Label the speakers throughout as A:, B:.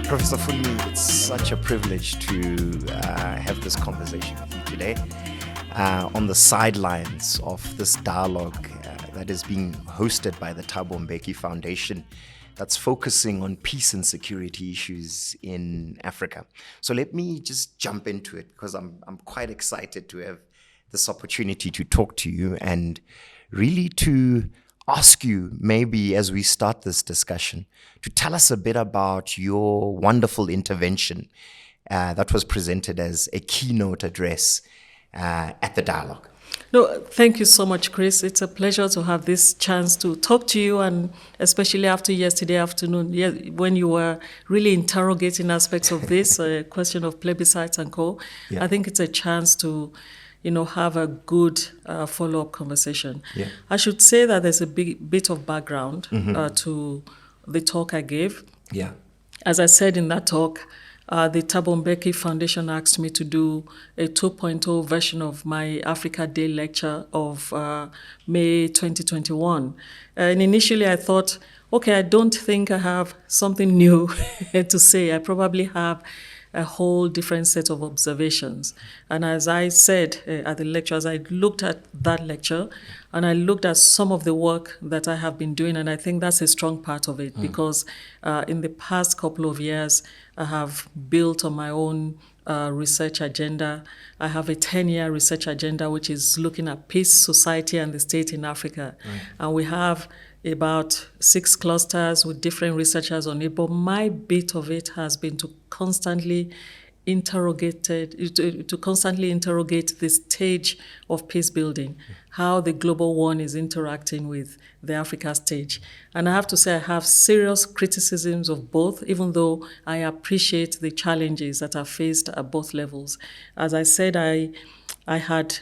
A: Professor Funmi, it's such a privilege to have this conversation with you today on the sidelines of this dialogue that is being hosted by the Thabo Mbeki Foundation that's focusing on peace and security issues in Africa. So let me just jump into it because I'm quite excited to have this opportunity to talk to you and really to ask you, maybe as we start this discussion, to tell us a bit about your wonderful intervention that was presented as a keynote address at the dialogue.
B: No, thank you so much, Chris. It's a pleasure to have this chance to talk to you, and especially after yesterday afternoon, when you were really interrogating aspects of this question of plebiscites and co. Yeah. I think it's a chance to have a good follow-up conversation. Yeah. I should say that there's a bit of background to the talk I gave. Yeah. As I said in that talk, the Thabo Mbeki Foundation asked me to do a 2.0 version of my Africa Day lecture of May 2021. And initially I thought, okay, I don't think I have something new to say. I probably have a whole different set of observations. And as I said at the lecture, as I looked at that lecture, and I looked at some of the work that I have been doing, and I think that's a strong part of it, because in the past couple of years, I have built on my own research agenda. I have a 10-year research agenda, which is looking at peace, society, and the state in Africa. Right. And we have about 6 clusters with different researchers on it, but my bit of it has been to constantly interrogate the stage of peace building, how the global one is interacting with the Africa stage. And I have to say I have serious criticisms of both, even though I appreciate the challenges that are faced at both levels. As I said, I had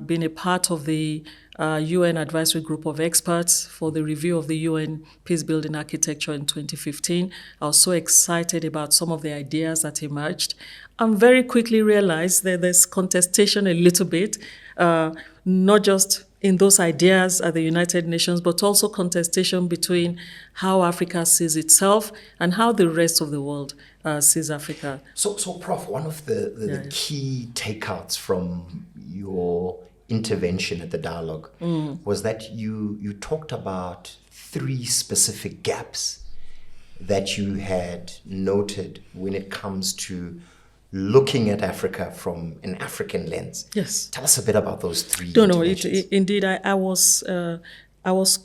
B: been a part of the UN advisory group of experts for the review of the UN peace-building architecture in 2015. I was so excited about some of the ideas that emerged, and very quickly realized that there's contestation a little bit, not just in those ideas at the United Nations, but also contestation between how Africa sees itself and how the rest of the world sees Africa.
A: So Prof, one of the key takeouts from your intervention at the dialogue was that you talked about 3 specific gaps that you had noted when it comes to looking at Africa from an African lens.
B: Yes.
A: Tell us a bit about those 3
B: indeed, I was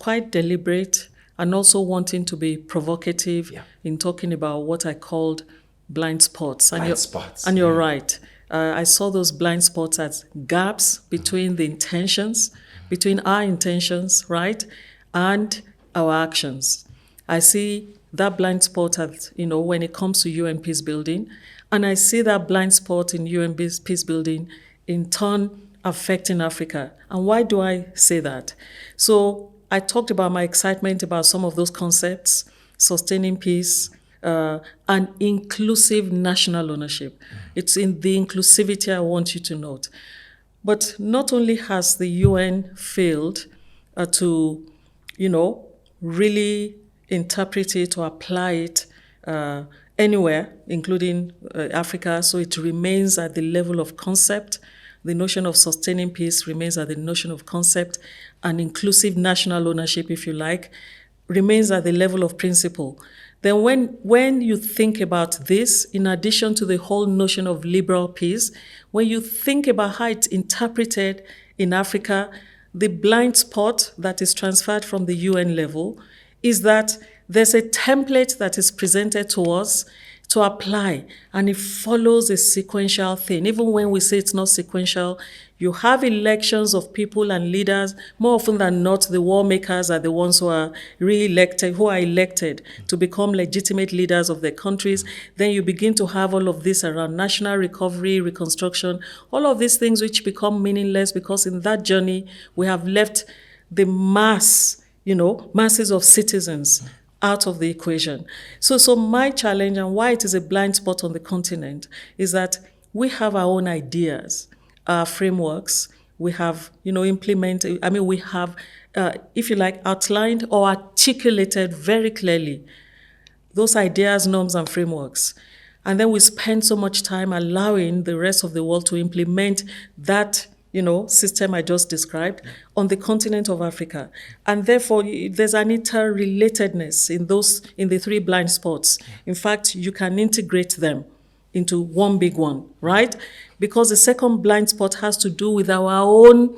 B: quite deliberate and also wanting to be provocative in talking about what I called blind spots. And you're right. I saw those blind spots as gaps between the intentions, between our intentions, right, and our actions. I see that blind spot as, when it comes to UN peace building, and I see that blind spot in UN peace building in turn affecting Africa. And why do I say that? So I talked about my excitement about some of those concepts, sustaining peace, and inclusive national ownership. It's in the inclusivity I want you to note. But not only has the UN failed to, really interpret it or apply it anywhere, including Africa, so it remains at the level of concept. The notion of sustaining peace remains at the notion of concept, and inclusive national ownership, if you like, remains at the level of principle. Then when you think about this, in addition to the whole notion of liberal peace, when you think about how it's interpreted in Africa, the blind spot that is transferred from the UN level is that there's a template that is presented to us to apply, and it follows a sequential thing. Even when we say it's not sequential, you have elections of people and leaders. More often than not, the war makers are the ones who are re-elected, who are elected to become legitimate leaders of their countries. Then you begin to have all of this around national recovery, reconstruction, all of these things which become meaningless because in that journey, we have left the masses of citizens out of the equation. So my challenge and why it is a blind spot on the continent is that we have our own ideas, our frameworks, we have, implemented, we have, if you like, outlined or articulated very clearly those ideas, norms, and frameworks. And then we spend so much time allowing the rest of the world to implement that, system I just described on the continent of Africa. And therefore, there's an interrelatedness in the three blind spots. In fact, you can integrate them into one big one, right? Because the second blind spot has to do with our own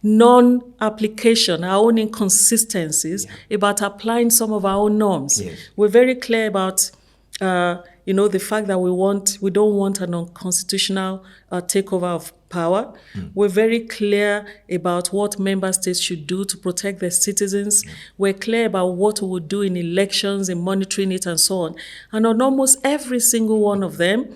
B: non-application, our own inconsistencies about applying some of our own norms.
A: Yes.
B: We're very clear about the fact that we don't want an unconstitutional takeover of power. We're very clear about what member states should do to protect their citizens. We're clear about what we would do in elections, in monitoring it, and so on. And on almost every single one of them,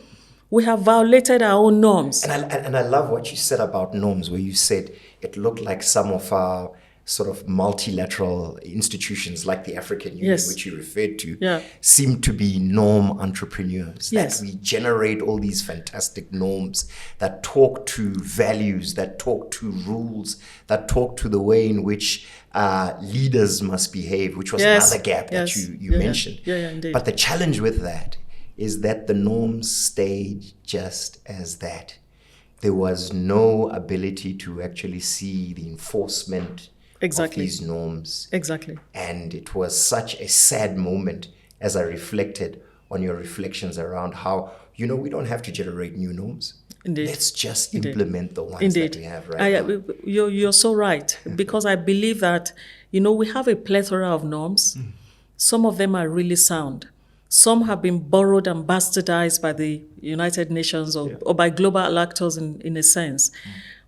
B: we have violated our own norms.
A: And I love what you said about norms, where you said it looked like some of our sort of multilateral institutions like the African Union,
B: Yes.
A: which you referred to, seem to be norm entrepreneurs.
B: Yes.
A: That we generate all these fantastic norms that talk to values, that talk to rules, that talk to the way in which leaders must behave, which was another gap that you mentioned.
B: Yeah, indeed.
A: But the challenge with that is that the norms stayed just as that. There was no ability to actually see the enforcement of these norms.
B: Exactly.
A: And it was such a sad moment as I reflected on your reflections around how, we don't have to generate new norms.
B: Indeed.
A: Let's just implement the ones that we have now.
B: You're so right, because I believe that, we have a plethora of norms. Some of them are really sound. Some have been borrowed and bastardized by the United Nations or by global actors in a sense.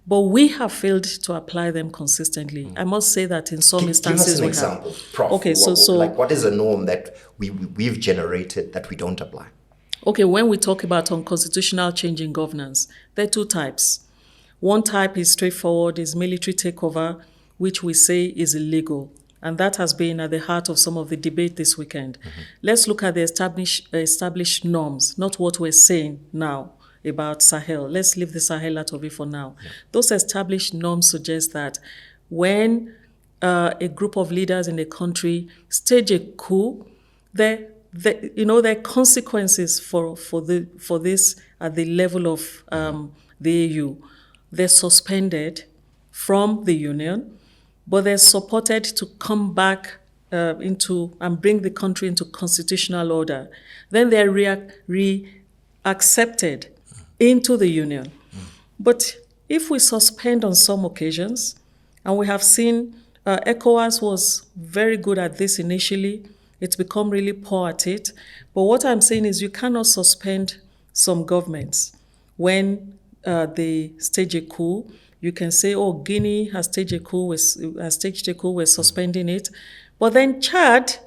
B: But we have failed to apply them consistently. I must say that in some instances
A: give us an example, Prof.
B: Okay, so
A: what is a norm that we've generated that we don't apply?
B: Okay, when we talk about unconstitutional change in governance, there are two types. One type is straightforward, is military takeover, which we say is illegal. And that has been at the heart of some of the debate this weekend. Let's look at the established norms, not what we're saying now about Sahel. Let's leave the Sahel out of it for now. Those established norms suggest that when a group of leaders in a country stage a coup, there are consequences for this at the level of the AU. They're suspended from the union, but they're supported to come back and bring the country into constitutional order. Then they're re-accepted into the union. But if we suspend on some occasions, and we have seen ECOWAS was very good at this initially, it's become really poor at it. But what I'm saying is you cannot suspend some governments when they stage a coup. You can say, Guinea has staged a coup, we're suspending it. But then Chad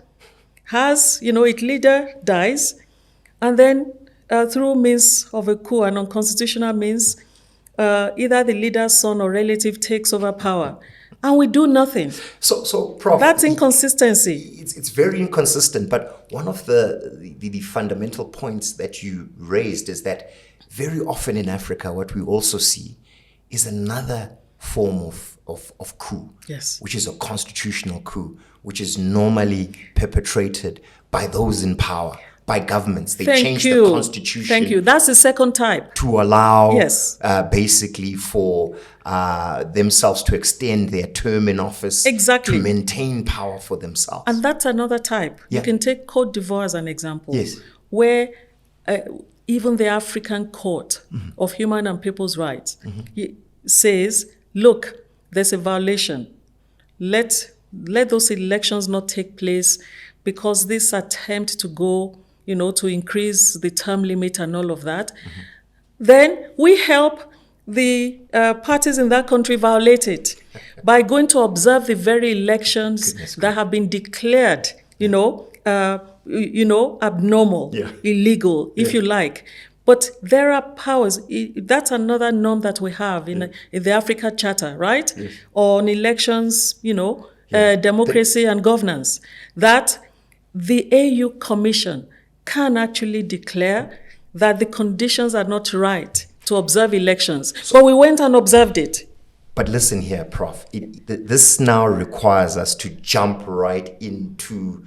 B: has, its leader dies, and then through means of a coup, an unconstitutional means, either the leader's son or relative takes over power, and we do nothing.
A: So Prof,
B: that's inconsistency.
A: It's very inconsistent, but one of the fundamental points that you raised is that very often in Africa, what we also see is another form of coup, which is a constitutional coup, which is normally perpetrated by those in power, by governments. They change the constitution.
B: Thank you. That's the second type.
A: To allow basically for themselves to extend their term in office.
B: Exactly.
A: To maintain power for themselves.
B: And that's another type. You can take Côte d'Ivoire as an example.
A: Yes.
B: Where even the African Court of Human and People's Rights says, look, there's a violation. Let those elections not take place because this attempt to go, to increase the term limit and all of that. Then we help the parties in that country violate it by going to observe the very elections that have been declared, abnormal, illegal, if you like. But there are powers. That's another norm that we have in the Africa Charter, right? Yes. On elections, democracy and governance. That the AU Commission can actually declare that the conditions are not right to observe elections. So we went and observed it.
A: But listen here, Prof. This now requires us to jump right into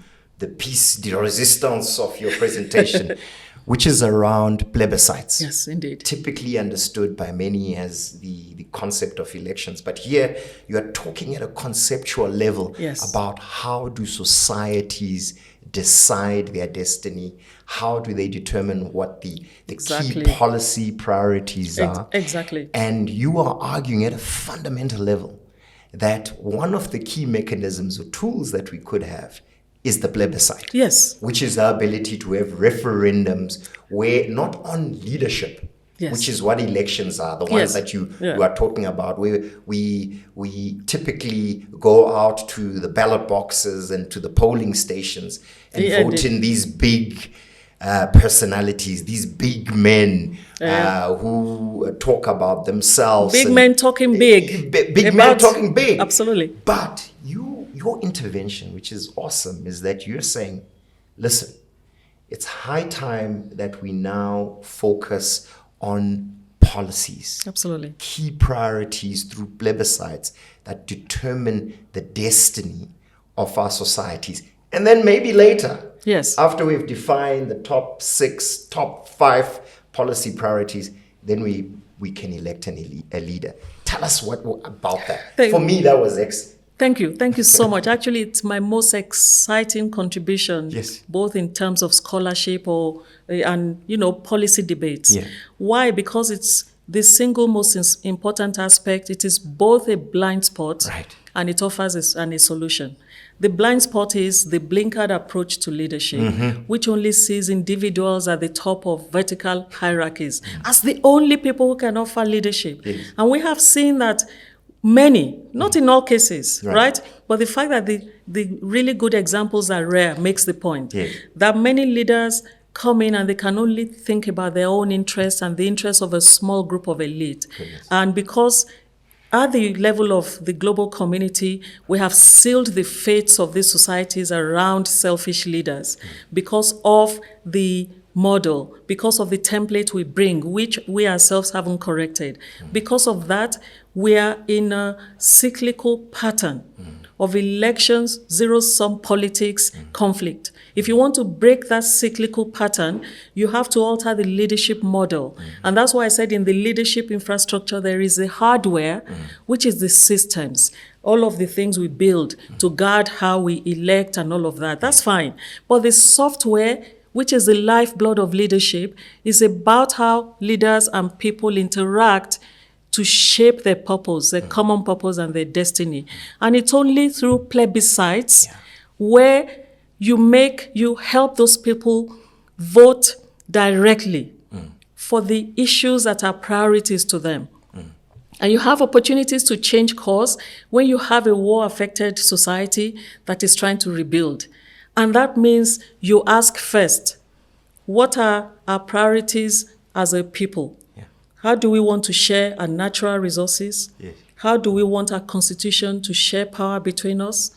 A: piece de resistance of your presentation, which is around plebiscites.
B: Yes, indeed.
A: Typically understood by many as the concept of elections. But here you are talking at a conceptual level about how do societies decide their destiny, how do they determine what the key policy priorities are.
B: Exactly.
A: And you are arguing at a fundamental level that one of the key mechanisms or tools that we could have is the plebiscite.
B: Yes.
A: Which is the ability to have referendums where not on leadership, which is what elections are, the ones that you are talking about, where we typically go out to the ballot boxes and to the polling stations and vote in these big personalities, these big men who talk about themselves.
B: Big men talking big.
A: Big men talking big.
B: Absolutely.
A: But your intervention, which is awesome, is that you're saying, listen, it's high time that we now focus on policies.
B: Absolutely.
A: Key priorities through plebiscites that determine the destiny of our societies. And then maybe later, after we've defined the top 5 policy priorities, then we can elect a leader. Tell us what about that. For me, that was excellent.
B: Thank you. Thank you so much. Actually, it's my most exciting contribution, both in terms of scholarship and policy debates. Why? Because it's the single most important aspect. It is both a blind spot and it offers a solution. The blind spot is the blinkered approach to leadership, which only sees individuals at the top of vertical hierarchies as the only people who can offer leadership. And we have seen that many, not in all cases, right? But the fact that the really good examples are rare makes the point. That many leaders come in and they can only think about their own interests and the interests of a small group of elite. And because at the level of the global community, we have sealed the fates of these societies around selfish leaders because of the model, because of the template we bring, which we ourselves haven't corrected. Because of that, we are in a cyclical pattern of elections, zero-sum politics, conflict. If you want to break that cyclical pattern, you have to alter the leadership model. And that's why I said in the leadership infrastructure, there is the hardware, which is the systems, all of the things we build to guard how we elect and all of that. That's fine. But the software, which is the lifeblood of leadership, is about how leaders and people interact to shape their purpose, their common purpose and their destiny. And it's only through plebiscites where you help those people vote directly for the issues that are priorities to them. And you have opportunities to change course when you have a war-affected society that is trying to rebuild. And that means you ask first, what are our priorities as a people? How do we want to share our natural resources? How do we want our constitution to share power between us?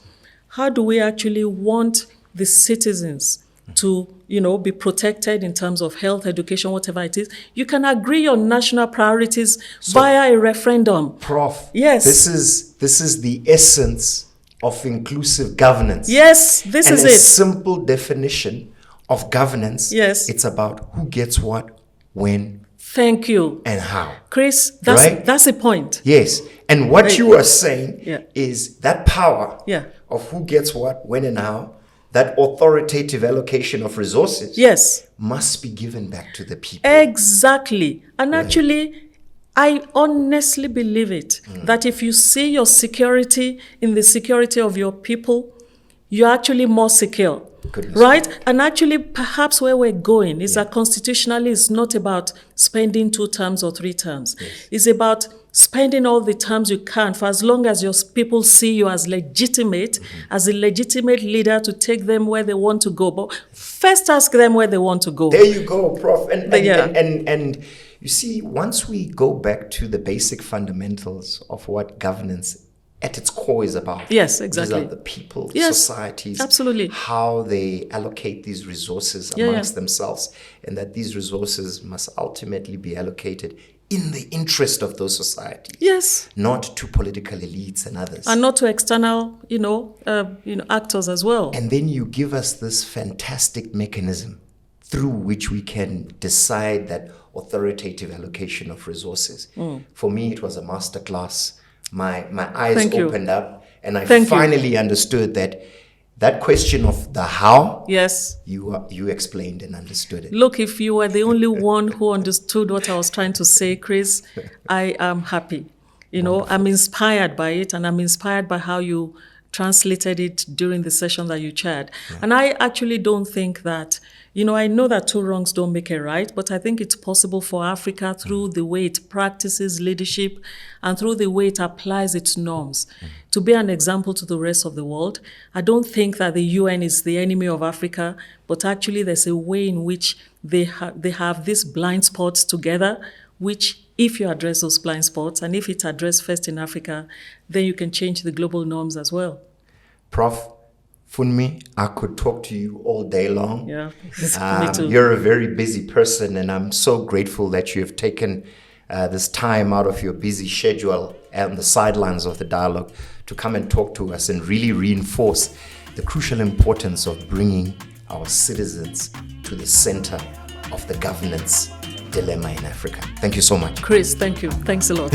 B: How do we actually want the citizens to, be protected in terms of health, education, whatever it is? You can agree on national priorities via a referendum.
A: Prof, this is the essence of inclusive governance.
B: Yes, this is it.
A: And a simple definition of governance. It's about who gets what, when,
B: thank you,
A: and how.
B: Chris, that's the point.
A: Yes. And what you are saying is that power of who gets what, when, and how, that authoritative allocation of resources must be given back to the people.
B: Exactly. And actually, I honestly believe it, that if you see your security in the security of your people, you're actually more secure. Right? And actually, perhaps where we're going is that constitutionally it's not about spending 2 terms or 3 terms. It's about spending all the terms you can for as long as your people see you as legitimate, as a legitimate leader to take them where they want to go. But first ask them where they want to go.
A: There you go, Prof. And you see, once we go back to the basic fundamentals of what governance at its core is about.
B: Yes, exactly.
A: These are the people, societies,
B: absolutely,
A: how they allocate these resources amongst themselves, and that these resources must ultimately be allocated in the interest of those societies.
B: Yes.
A: Not to political elites and others.
B: And not to external, actors as well.
A: And then you give us this fantastic mechanism through which we can decide that authoritative allocation of resources. For me, it was a masterclass. My eyes opened up, and I finally understood that question of the how. Yes, you explained and understood it.
B: Look, if you were the only one who understood what I was trying to say, Chris, I am happy. I'm inspired by it, and I'm inspired by how you translated it during the session that you chaired. Yeah. And I actually don't think that, I know that two wrongs don't make a right, but I think it's possible for Africa through the way it practices leadership and through the way it applies its norms to be an example to the rest of the world. I don't think that the UN is the enemy of Africa, but actually there's a way in which they have these blind spots together, which if you address those blind spots and if it's addressed first in Africa, then you can change the global norms as well.
A: Prof Funmi, I could talk to you all day long.
B: Yeah, me too.
A: You're a very busy person, and I'm so grateful that you have taken this time out of your busy schedule and the sidelines of the dialogue to come and talk to us and really reinforce the crucial importance of bringing our citizens to the center of the governance dilemma in Africa. Thank you so much.
B: Chris, thank you. Thanks a lot.